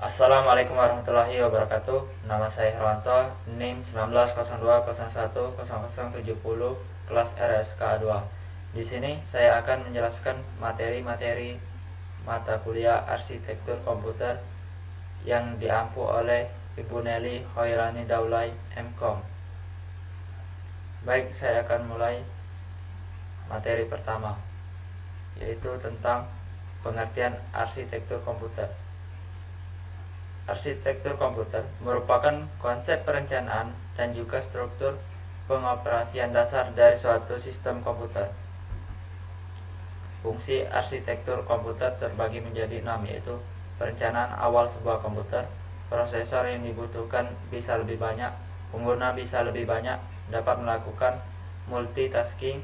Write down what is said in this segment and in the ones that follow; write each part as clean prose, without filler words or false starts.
Assalamualaikum warahmatullahi wabarakatuh. Nama saya Herwanto, NIM 1902010070, kelas RSK 2. Di sini saya akan menjelaskan materi-materi mata kuliah arsitektur komputer yang diampu oleh Ibu Nelly Hoirani Daulay MKOM. Baik, saya akan mulai materi pertama, yaitu tentang pengertian arsitektur komputer. Arsitektur komputer merupakan konsep perencanaan dan juga struktur pengoperasian dasar dari suatu sistem komputer. Fungsi arsitektur komputer terbagi menjadi 6, yaitu perencanaan awal sebuah komputer, prosesor yang dibutuhkan bisa lebih banyak, pengguna bisa lebih banyak, dapat melakukan multitasking,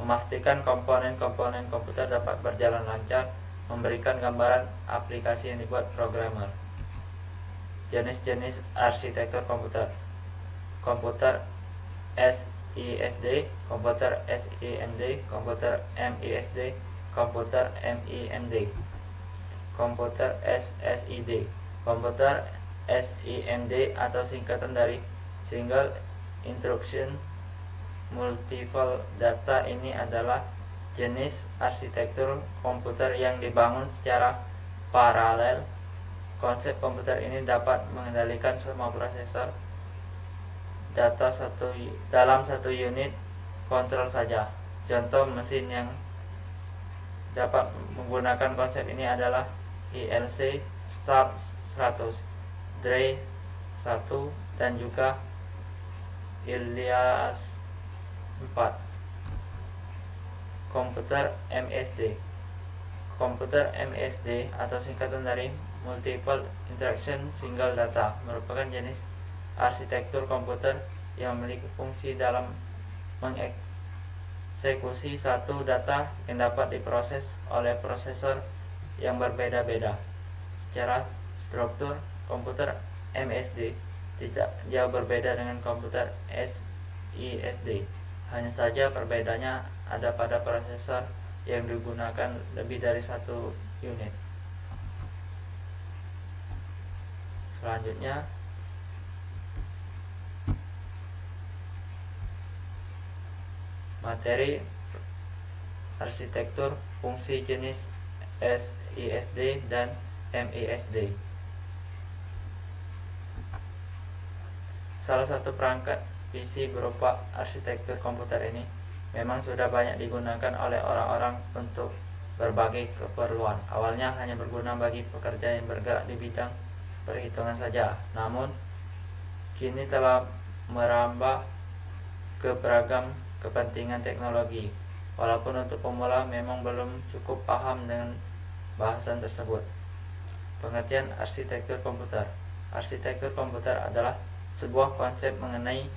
memastikan komponen-komponen komputer dapat berjalan lancar, memberikan gambaran aplikasi yang dibuat programmer. Jenis-jenis arsitektur komputer: komputer SISD, komputer SIMD, komputer MISD, komputer MIMD, komputer SSID. Komputer SIMD atau singkatan dari Single Instruction Multiple Data ini adalah jenis arsitektur komputer yang dibangun secara paralel. Konsep komputer ini dapat mengendalikan semua prosesor data dalam satu unit kontrol saja. Contoh mesin yang dapat menggunakan konsep ini adalah ILC Start 100, Dre 1, dan juga Ilias 4. Komputer MSD. Komputer MSD atau singkatan dari Multiple Instruction Single Data merupakan jenis arsitektur komputer yang memiliki fungsi dalam mengeksekusi satu data yang dapat diproses oleh prosesor yang berbeda-beda. Secara struktur, komputer MSD tidak jauh berbeda dengan komputer SISD. Hanya saja perbedaannya ada pada prosesor yang digunakan lebih dari satu unit. Selanjutnya, materi arsitektur fungsi jenis SISD dan MISD. Salah satu perangkat PC berupa arsitektur komputer ini memang sudah banyak digunakan oleh orang-orang untuk berbagai keperluan. Awalnya hanya berguna bagi pekerja yang bergerak di bidang perhitungan saja, namun kini telah merambah ke beragam kepentingan teknologi. Walaupun untuk pemula memang belum cukup paham dengan bahasan tersebut. Pengertian arsitektur komputer. Arsitektur komputer adalah sebuah konsep mengenai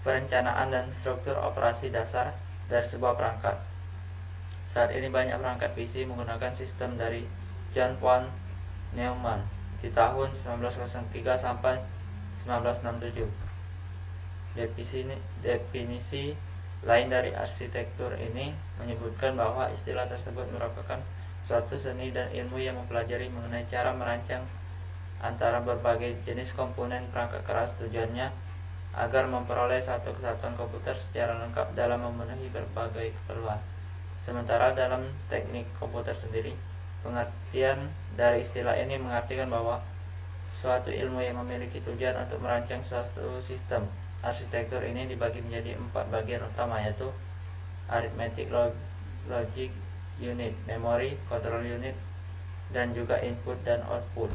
perencanaan dan struktur operasi dasar dari sebuah perangkat. Saat ini banyak perangkat PC menggunakan sistem dari John von Neumann di tahun 1903 sampai 1967. Definisi lain dari arsitektur ini menyebutkan bahwa istilah tersebut merupakan suatu seni dan ilmu yang mempelajari mengenai cara merancang antara berbagai jenis komponen perangkat keras. Tujuannya agar memperoleh satu kesatuan komputer secara lengkap dalam memenuhi berbagai keperluan. Sementara dalam teknik komputer sendiri, pengertian dari istilah ini mengartikan bahwa suatu ilmu yang memiliki tujuan untuk merancang suatu sistem. Arsitektur ini dibagi menjadi 4 bagian utama, yaitu arithmetic logic unit, memory control unit, dan juga input dan output.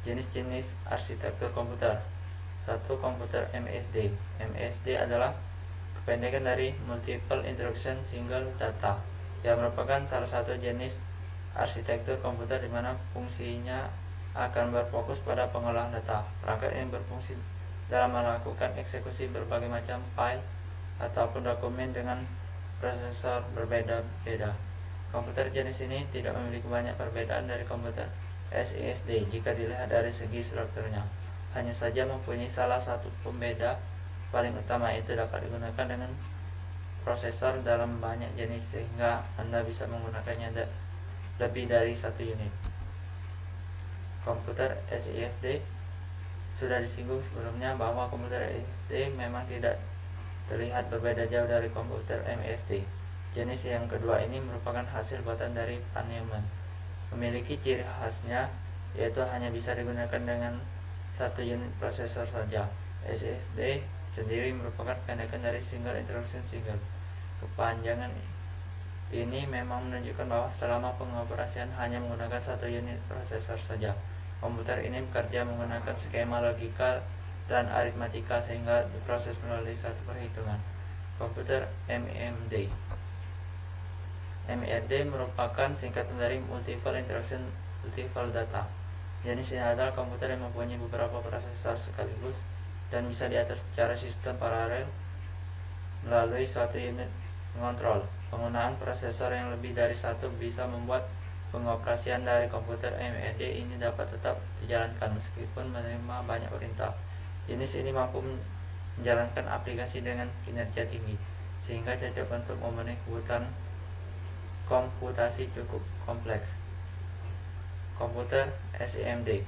Jenis-jenis arsitektur komputer. 1. Komputer MSD. MSD adalah kependekan dari Multiple Instruction Single Data, yang merupakan salah satu jenis arsitektur komputer di mana fungsinya akan berfokus pada pengolahan data. Perangkat ini berfungsi dalam melakukan eksekusi berbagai macam file ataupun dokumen dengan prosesor berbeda-beda. Komputer jenis ini tidak memiliki banyak perbedaan dari komputer SISD jika dilihat dari segi strukturnya. Hanya saja mempunyai salah satu pembeda paling utama, yaitu dapat digunakan dengan prosesor dalam banyak jenis sehingga Anda bisa menggunakannya lebih dari satu unit. komputer SISD. Sudah disinggung sebelumnya bahwa komputer SISD memang tidak terlihat berbeda jauh dari komputer MSD. Jenis yang kedua ini merupakan hasil buatan dari Van Neumann. Memiliki ciri khasnya, yaitu hanya bisa digunakan dengan satu unit prosesor saja. SSD sendiri merupakan pendekan dari Single Instruction Single. Kepanjangan ini memang menunjukkan bahwa selama pengoperasian hanya menggunakan satu unit prosesor saja. Komputer ini bekerja menggunakan skema logika dan aritmatika sehingga diproses melalui satu perhitungan. Komputer MEMD. MEMD merupakan singkatan dari Multiple Instruction Multiple Data. Jenis ini adalah komputer yang mempunyai beberapa prosesor sekaligus dan bisa diatur secara sistem paralel melalui suatu unit mengontrol. Penggunaan prosesor yang lebih dari satu bisa membuat pengoperasian dari komputer MEMD ini dapat tetap dijalankan meskipun menerima banyak perintah. Jenis ini mampu menjalankan aplikasi dengan kinerja tinggi, sehingga cocok untuk memenuhi kebutuhan komputasi cukup kompleks. Komputer SIMD.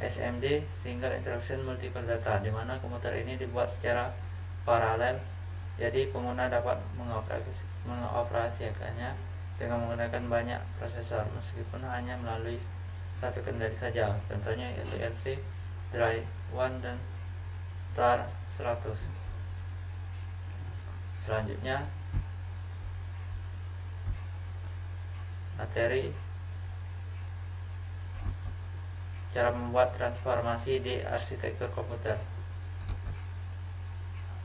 SIMD Single Instruction Multiple Data, di mana komputer ini dibuat secara paralel, jadi pengguna dapat mengoperasikannya dengan menggunakan banyak prosesor meskipun hanya melalui satu kendali saja. Contohnya yaitu LC, Dry 1 dan Star 100. Selanjutnya materi cara membuat transformasi di arsitektur komputer.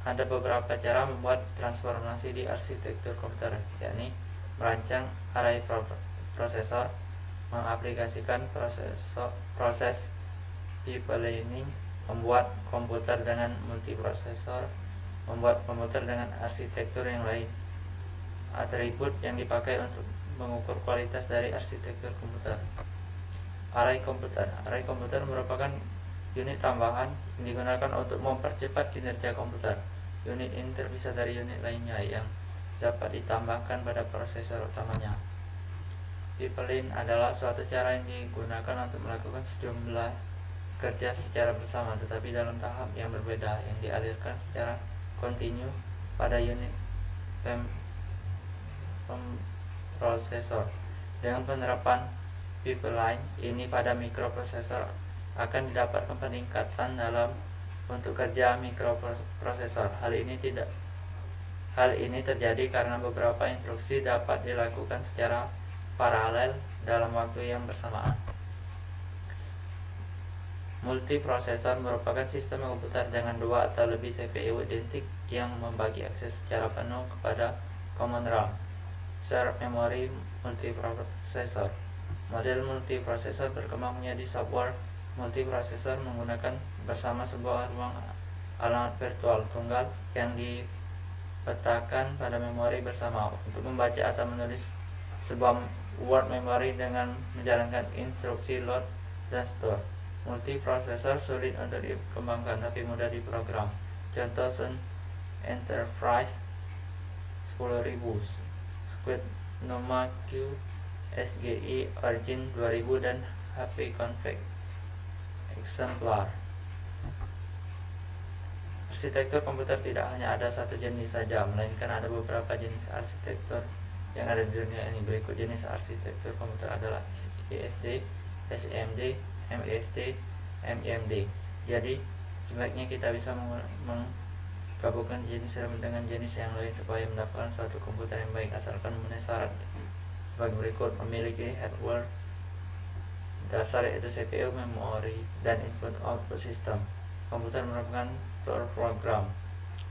Ada beberapa cara membuat transformasi di arsitektur komputer, yakni merancang array prosesor, mengaplikasikan proses pipelining, membuat komputer dengan multiprosesor, membuat komputer dengan arsitektur yang lain. Atribut yang dipakai untuk mengukur kualitas dari arsitektur komputer. Array komputer. Array komputer merupakan unit tambahan yang digunakan untuk mempercepat kinerja komputer. Unit ini terpisah dari unit lainnya yang dapat ditambahkan pada prosesor utamanya. Pipeline adalah suatu cara yang digunakan untuk melakukan sejumlah kerja secara bersama, tetapi dalam tahap yang berbeda, yang dialirkan secara kontinu pada unit prosesor. Dengan penerapan pipeline ini pada mikroprosesor akan didapatkan peningkatan dalam untuk kerja mikroprosesor. Hal ini terjadi karena beberapa instruksi dapat dilakukan secara paralel dalam waktu yang bersamaan. Multiprosesor merupakan sistem komputer dengan dua atau lebih CPU identik yang membagi akses secara penuh kepada common RAM. Shared memory multiprosesor. Model multiprosesor berkembang menjadi software multiprosesor menggunakan bersama sebuah ruang alamat virtual tunggal yang dipetakan pada memori bersama untuk membaca atau menulis sebuah word memory dengan menjalankan instruksi load dan store. Multiprosesor sulit untuk dikembangkan tapi mudah diprogram. Contoh Sun Enterprise 10.000, Squid Noma Q, SGI Origin 2000 dan HP Config Exemplar. Arsitektur komputer tidak hanya ada satu jenis saja, melainkan ada beberapa jenis arsitektur yang ada di dunia ini. Berikut jenis arsitektur komputer adalah ISD, SMD, MSD, MEMD. Jadi sebaiknya kita bisa menggabungkan jenis dengan jenis yang lain supaya mendapatkan suatu komputer yang baik, asalkan memenuhi syarat sebagai berikut: memiliki hardware dasar yaitu CPU, memori, dan input-output sistem. Komputer merupakan store program,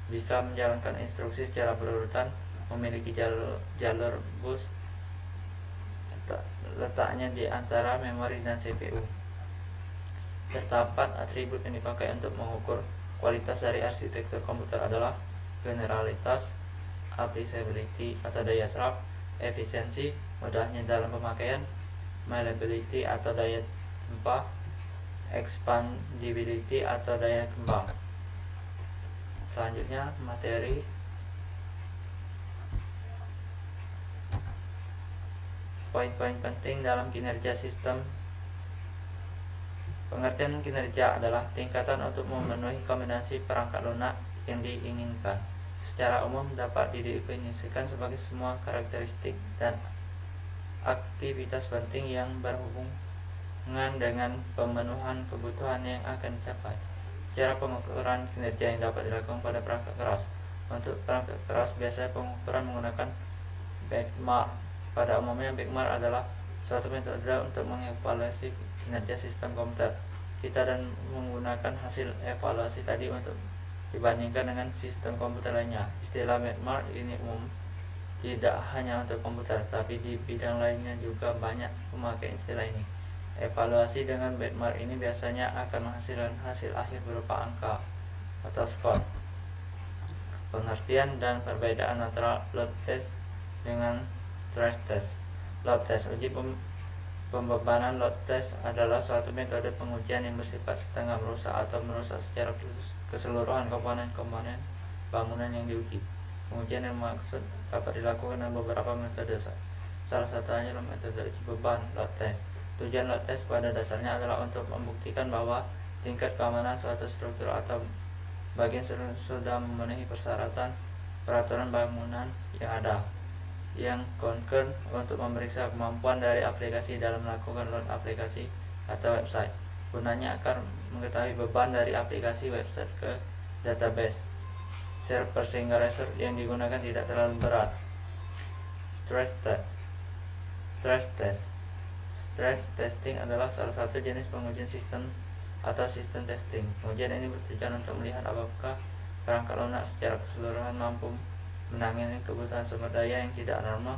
bisa menjalankan instruksi secara berurutan, memiliki jalur bus letaknya di antara memori dan CPU. Terdapat atribut yang dipakai untuk mengukur kualitas dari arsitektur komputer adalah generalitas, applicability atau daya serap, efisiensi, mudahnya dalam pemakaian, malleability atau daya tempa, expandibility atau daya kembang. Selanjutnya materi. Poin-poin penting dalam kinerja sistem Pengertian kinerja adalah tingkatan untuk memenuhi kombinasi perangkat lunak yang diinginkan. Secara umum dapat didefinisikan sebagai semua karakteristik dan aktivitas penting yang berhubungan dengan pemenuhan kebutuhan yang akan dicapai. Cara pengukuran kinerja yang dapat dilakukan pada perangkat keras. Untuk perangkat keras biasanya pengukuran menggunakan benchmark. Pada umumnya benchmark adalah suatu metode untuk mengevaluasi kinerja sistem komputer kita dan menggunakan hasil evaluasi tadi untuk dibandingkan dengan sistem komputer lainnya. Istilah benchmark ini umum tidak hanya untuk komputer, tapi di bidang lainnya juga banyak memakai istilah ini. Evaluasi dengan benchmark ini biasanya akan menghasilkan hasil akhir berupa angka atau skor. Pengertian dan perbedaan antara load test dengan stress test. Load test, uji pembebanan load test adalah suatu metode pengujian yang bersifat setengah merusak atau merusak secara keseluruhan komponen-komponen bangunan yang diuji. Pengujian yang maksud dapat dilakukan dengan beberapa metode. Salah satunya adalah metode uji beban load test. Tujuan load test pada dasarnya adalah untuk membuktikan bahwa tingkat keamanan suatu struktur atau bagian sudah memenuhi persyaratan peraturan bangunan yang ada. Yang concern untuk memeriksa kemampuan dari aplikasi dalam melakukan load aplikasi atau website. Gunanya akan mengetahui beban dari aplikasi website ke database server sehingga result yang digunakan tidak terlalu berat. Stress testing adalah salah satu jenis pengujian sistem atau sistem testing. Pengujian ini bertujuan untuk melihat apakah perangkat lunak secara keseluruhan mampu menangani kebutuhan sumber daya yang tidak normal,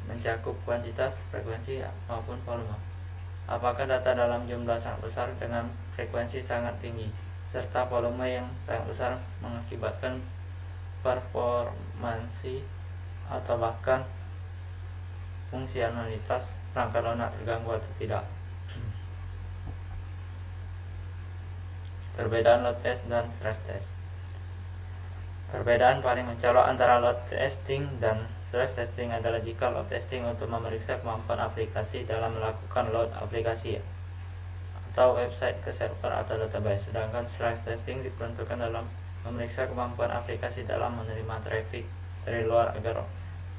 mencakup kuantitas, frekuensi, maupun volume. Apakah data dalam jumlah sangat besar dengan frekuensi sangat tinggi, serta volume yang sangat besar mengakibatkan performansi atau bahkan fungsionalitas perangkat lunak terganggu atau tidak. Perbedaan load test dan stress test. Perbedaan paling mencolok antara load testing dan stress testing adalah jika load testing untuk memeriksa kemampuan aplikasi dalam melakukan load aplikasi atau website ke server atau database, sedangkan stress testing diperuntukkan dalam memeriksa kemampuan aplikasi dalam menerima traffic dari luar agar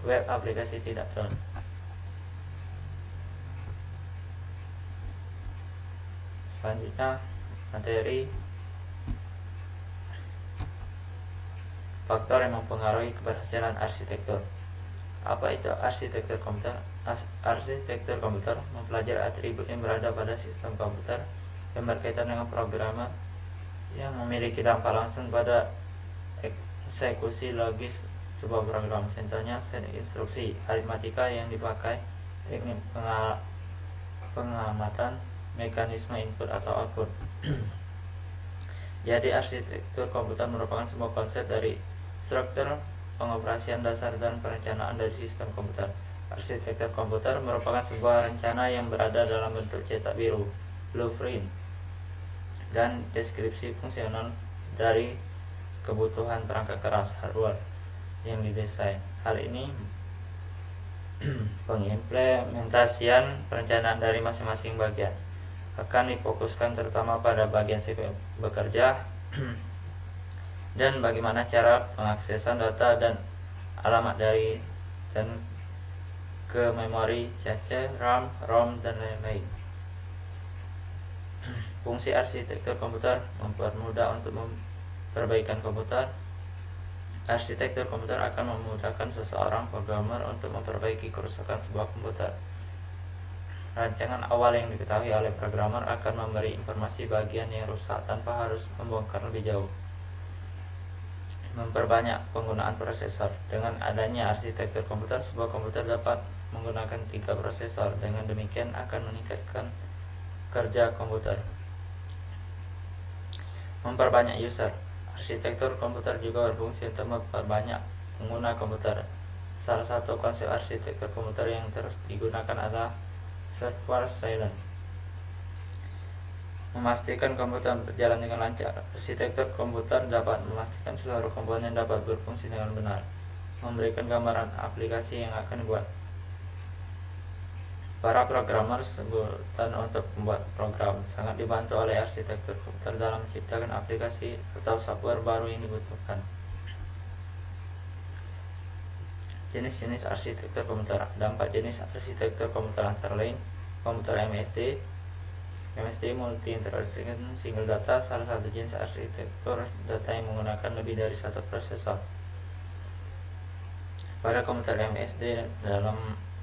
web aplikasi tidak down. Selanjutnya materi faktor yang mempengaruhi keberhasilan arsitektur. Apa itu arsitektur komputer? Arsitektur komputer mempelajari atribut yang berada pada sistem komputer yang berkaitan dengan programmer yang memiliki dampak langsung pada eksekusi logis sebuah program. Contohnya set instruksi, aritmatika yang dipakai, teknik pengamatan, mekanisme input atau output. Jadi arsitektur komputer merupakan sebuah konsep dari struktur pengoperasian dasar dan perencanaan dari sistem komputer. Arsitektur komputer merupakan sebuah rencana yang berada dalam bentuk cetak biru, blueprint, dan deskripsi fungsional dari kebutuhan perangkat keras hardware yang didesain. Hal ini pengimplementasian perencanaan dari masing-masing bagian akan difokuskan terutama pada bagian sipil bekerja dan bagaimana cara pengaksesan data dan alamat dari dan ke memori, cache, RAM, ROM, dan lain-lain. Fungsi arsitektur komputer mempermudah untuk perbaikan komputer. Arsitektur komputer akan memudahkan seseorang programmer untuk memperbaiki kerusakan sebuah komputer. Rancangan awal yang diketahui oleh programmer akan memberi informasi bagian yang rusak tanpa harus membongkar lebih jauh. Memperbanyak penggunaan prosesor. Dengan adanya arsitektur komputer, sebuah komputer dapat menggunakan 3 prosesor. Dengan demikian akan meningkatkan kerja komputer. Memperbanyak user. Arsitektur komputer juga berfungsi untuk memperbanyak pengguna komputer. Salah satu konsep arsitektur komputer yang terus digunakan adalah server silent. Memastikan komputer berjalan dengan lancar. Arsitektur komputer dapat memastikan seluruh komponen dapat berfungsi dengan benar, memberikan gambaran aplikasi yang akan dibuat. Para programmer sebutan untuk membuat program sangat dibantu oleh arsitektur komputer dalam menciptakan aplikasi atau software baru yang dibutuhkan. Jenis-jenis arsitektur komputer. Ada 4 jenis arsitektur komputer antara lain komputer MSD multi integration single data, salah satu jenis arsitektur data yang menggunakan lebih dari satu prosesor. Pada komputer MSD, dalam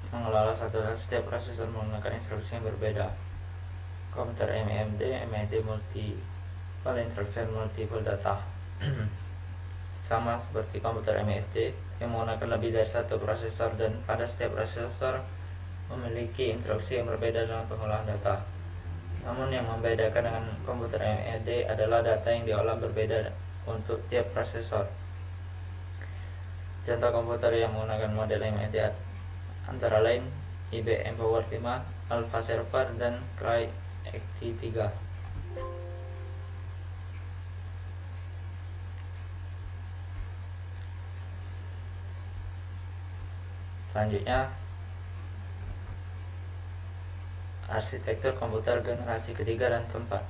mengelola setiap prosesor menggunakan instruksi yang berbeda. Komputer MD multiple instruction multiple data sama seperti komputer MSD yang menggunakan lebih dari satu prosesor, dan pada setiap prosesor memiliki instruksi yang berbeda dalam pengolahan data. Namun yang membedakan dengan komputer AMD adalah data yang diolah berbeda untuk tiap prosesor. Contoh komputer yang menggunakan model AMD antara lain IBM Power 5, Alpha Server, dan Cray XT3. Selanjutnya, arsitektur komputer generasi ketiga dan keempat.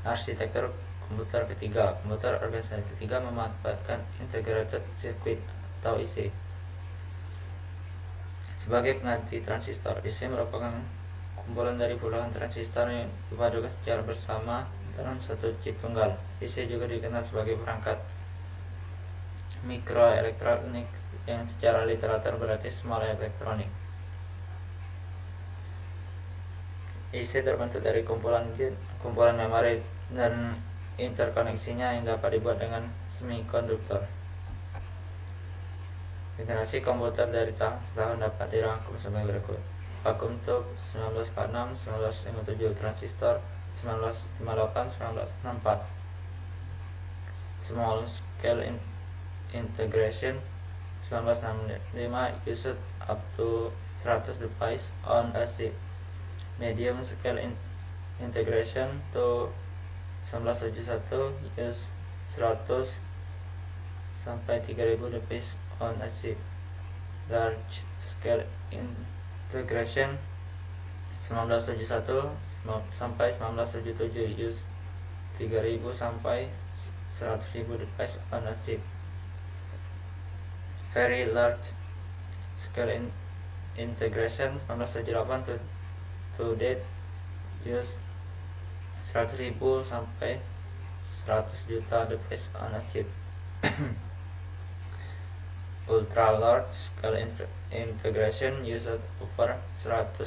Arsitektur komputer ketiga. Komputer generasi ketiga memanfaatkan integrated circuit atau IC sebagai pengganti transistor. IC merupakan kumpulan dari puluhan transistor yang dipadukan secara bersama dalam satu chip tunggal. IC juga dikenal sebagai perangkat mikroelektronik yang secara literatur berarti small electronic. IC terbentuk dari kumpulan memori dan interkoneksinya yang dapat dibuat dengan semikonduktor. Generasi komputer dari tahun dapat dirangkum sebagai berikut: vacuum tube 1946, 1957, transistor 1958, 1964, small scale integration 1965, used up to 100 device on a chip. Medium scale integration to 1971, use 100 sampai 3000 device on a chip. Large scale integration 1971 sampai 1977, use 3000 sampai 100.000 device on a chip. Very large scale integration 1978 to date, use 100.000 sampai 100 juta device on a chip. Ultra large scale integration used over 100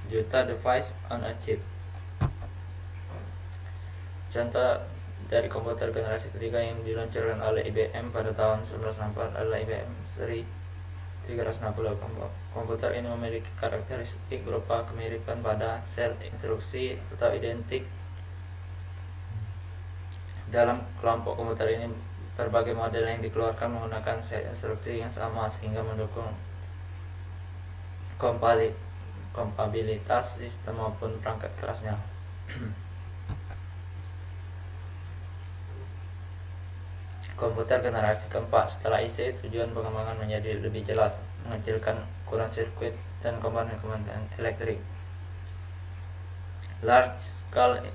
juta device on a chip. Contoh dari komputer generasi ketiga yang diluncurkan oleh IBM pada tahun 1964 adalah IBM seri 360. Komputer ini memiliki karakteristik berupa kemiripan pada sel instruksi atau identik. Dalam kelompok komputer ini, berbagai model yang dikeluarkan menggunakan sel instruksi yang sama sehingga mendukung kompatibilitas sistem maupun perangkat kerasnya. Komputer generasi keempat. Setelah IC, tujuan pengembangan menjadi lebih jelas, mengecilkan ukuran sirkuit dan komponen-komponen elektrik. Large Scale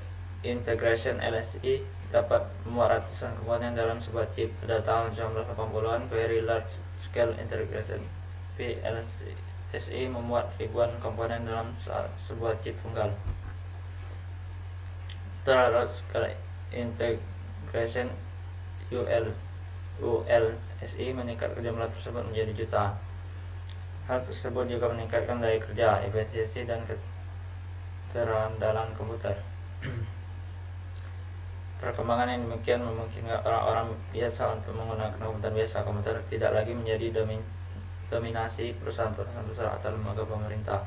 Integration LSI dapat memuat ratusan komponen dalam sebuah chip. Pada tahun 1980-an, Very Large Scale Integration VLSI memuat ribuan komponen dalam sebuah chip tunggal. Large Scale Integration ULSI meningkatkan jumlah tersebut menjadi jutaan. Hal tersebut juga meningkatkan daya kerja, efisiensi, dan keterandalan komputer. Perkembangan yang demikian memungkinkan orang-orang biasa untuk menggunakan komputer biasa. Komputer tidak lagi menjadi dominasi perusahaan-perusahaan besar atau lembaga pemerintah.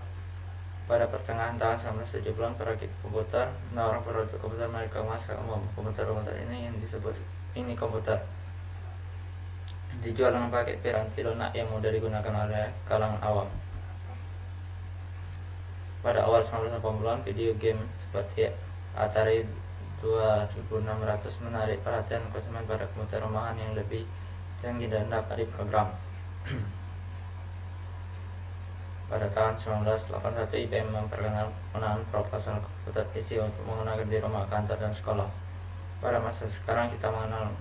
Pada pertengahan tahun 1970-an, perakit komputer menawarkan produk komputer mereka masyarakat umum. Komputer ini yang disebut ini komputer dijual dengan paket piranti lunak yang mudah digunakan oleh kalangan awam. Pada awal 1980-an, video game seperti Atari 2600 menarik perhatian konsumen pada komputer rumahan yang lebih canggih dan dapat diprogram. Pada tahun 1981, IBM memperkenalkan penggunaan proposal komputer PC untuk menggunakan di rumah, kantor, dan sekolah. Pada masa sekarang kita mengenal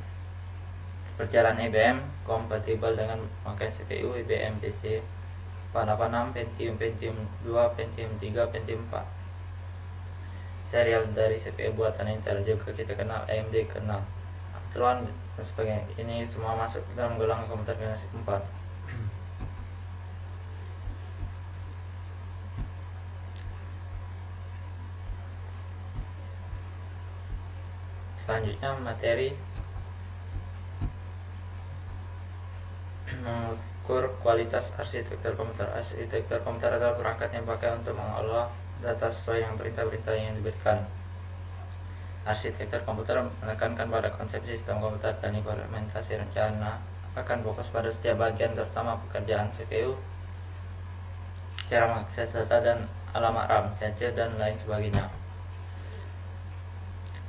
perjalanan IBM kompatibel dengan memakai CPU IBM PC 486, Pentium, Pentium 2, Pentium 3, Pentium 4. Serial dari CPU buatan Intel juga kita kenal AMD kenal Athlon dan sebagainya. Ini semua masuk dalam golongan komputer generasi keempat. Selanjutnya materi mengukur kualitas arsitektur komputer. Arsitektur komputer adalah perangkat yang dipakai untuk mengolah data sesuai dengan perintah-perintah yang diberikan. Arsitektur komputer menekankan pada konsep sistem komputer dan implementasi rencana akan fokus pada setiap bagian, terutama pekerjaan CPU, cara mengakses data dan alamat RAM, charger, dan lain sebagainya.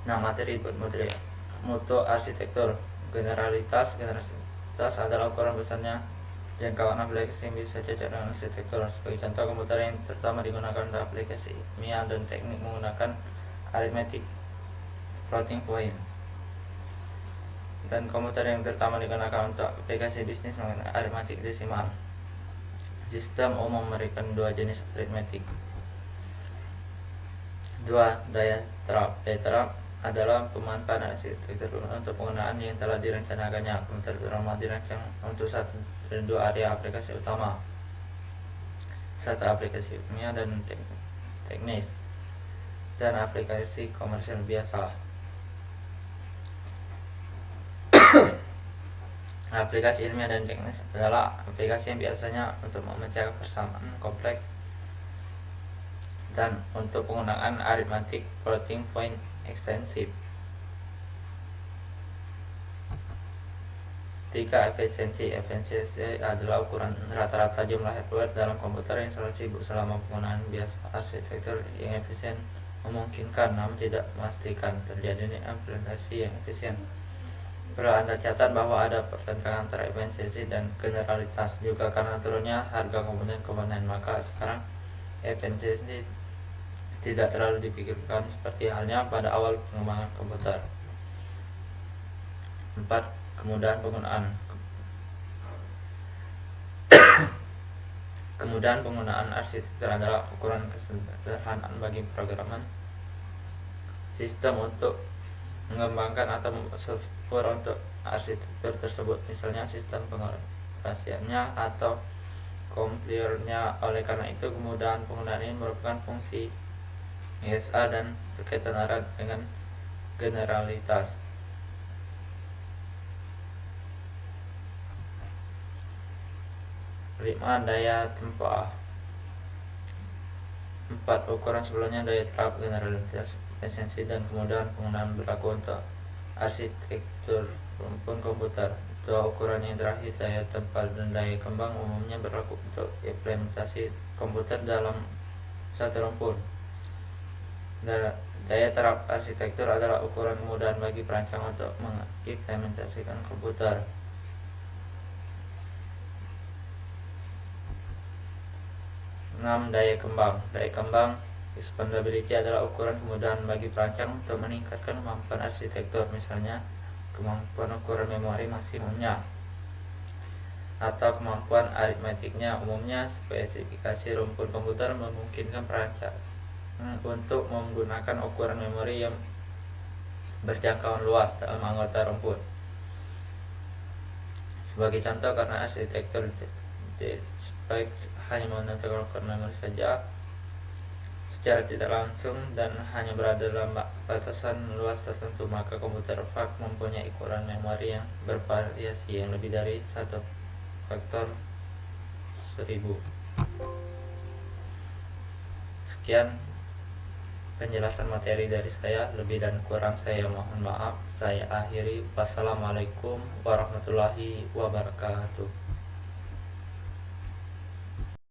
Nah, materi mutu arsitektur. Generalitas adalah ukuran besarnya jangkauan aplikasi yang bisa cocok dengan arsitektur. Sebagai contoh, komputer yang terutama digunakan untuk aplikasi ilmiah dan teknik menggunakan arithmetic floating point, dan komputer yang terutama digunakan untuk aplikasi bisnis menggunakan arithmetic desimal. Sistem umum memberikan dua jenis arithmetic. Daya terap adalah pemanfaatan arsitektur untuk penggunaan yang telah direncanakannya. Komputer terutama dirancang untuk satu dan dua area aplikasi utama: satu aplikasi ilmiah dan teknis, dan aplikasi komersial biasa. Aplikasi ilmiah dan teknis adalah aplikasi yang biasanya untuk memecahkan persamaan kompleks dan untuk penggunaan arithmetic floating point ekstensif. 3. Efisiensi adalah ukuran rata-rata jumlah hardware dalam komputer yang selalu sibuk selama penggunaan biasa. Arsitektur yang efisien memungkinkan namun tidak memastikan terjadinya implementasi yang efisien. Perlu Anda catat bahwa ada pertentangan antara efisiensi dan generalitas. Juga karena turunnya harga komponen-komponen, maka sekarang efisiensi tidak terlalu dipikirkan seperti halnya pada awal pengembangan komputer. 4. Kemudahan penggunaan. Kemudahan penggunaan arsitektur adalah ukuran kesederhanaan bagi programan sistem untuk mengembangkan atau membuat software untuk arsitektur tersebut, misalnya sistem pengoperasiannya atau kompilernya. Oleh karena itu, kemudahan penggunaan ini merupakan fungsi ESA dan berkaitan erat dengan generalitas. 5. Daya tempa. 4. Ukuran sebelumnya daya terap, generalitas, efisiensi, dan kemudahan penggunaan berlaku untuk arsitektur rumpun komputer. 2. Ukuran yang terakhir, daya tempa dan daya kembang, umumnya berlaku untuk implementasi komputer dalam satu rumpun. Daya terap arsitektur adalah ukuran kemudahan bagi perancang untuk mengimplementasikan komputer. 6. Daya kembang. Daya kembang expandability adalah ukuran kemudahan bagi perancang untuk meningkatkan kemampuan arsitektur, misalnya kemampuan ukuran memori maksimumnya atau kemampuan aritmetiknya. Umumnya, spesifikasi rumpun komputer memungkinkan perancang untuk menggunakan ukuran memori yang berjangkauan luas dalam anggota rumpun. Sebagai contoh, karena arsitektur spek hanya menentukan ukuran memori saja secara tidak langsung dan hanya berada dalam batasan luas tertentu, maka komputer VAC mempunyai ukuran memori yang bervariasi yang lebih dari 1 faktor 1000. Sekian penjelasan materi dari saya, lebih dan kurang saya mohon maaf. Saya akhiri. Wassalamualaikum warahmatullahi wabarakatuh.